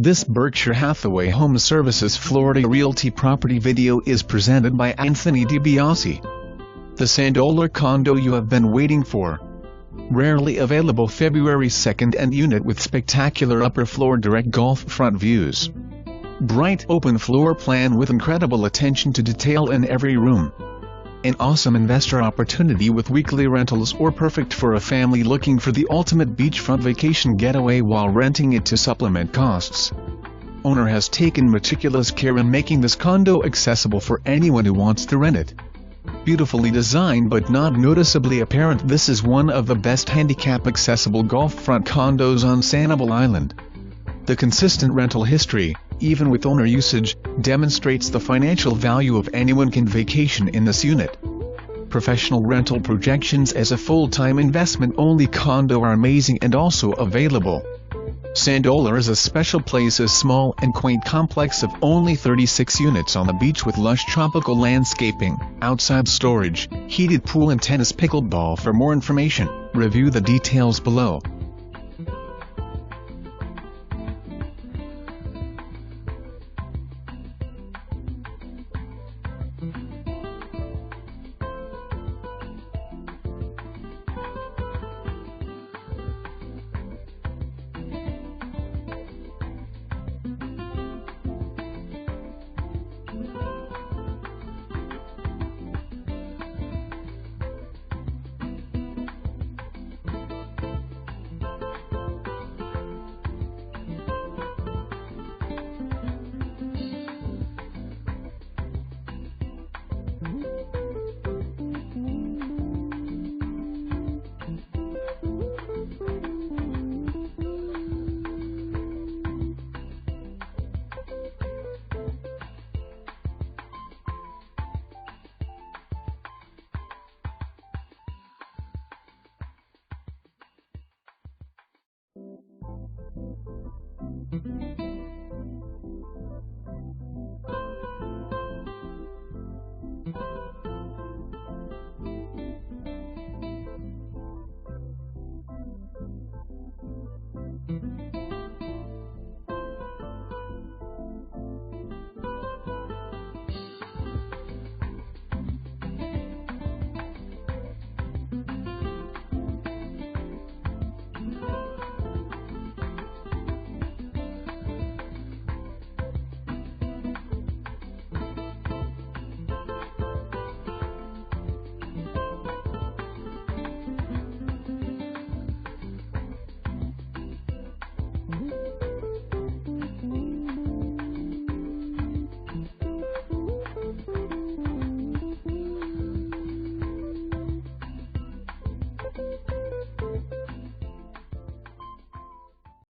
This Berkshire Hathaway HomeServices Florida Realty property video is presented by Anthony DiBiase. The Sanddollar condo you have been waiting for. Rarely available February 2nd and unit with spectacular upper floor direct Gulf front views. Bright open floor plan with incredible attention to detail in every room. An awesome investor opportunity with weekly rentals, or perfect for a family looking for the ultimate beachfront vacation getaway while renting it to supplement costs. Owner has taken meticulous care in making this condo accessible for anyone who wants to rent it. Beautifully designed but not noticeably apparent, this is one of the best handicap accessible Gulf front condos on Sanibel Island. The consistent rental history, even with owner usage, demonstrates the financial value of anyone can vacation in this unit. Professional rental projections as a full-time investment-only condo are amazing and also available. Sanddollar is a special place, a small and quaint complex of only 36 units on the beach with lush tropical landscaping, outside storage, heated pool and tennis pickleball. For more information, review the details below.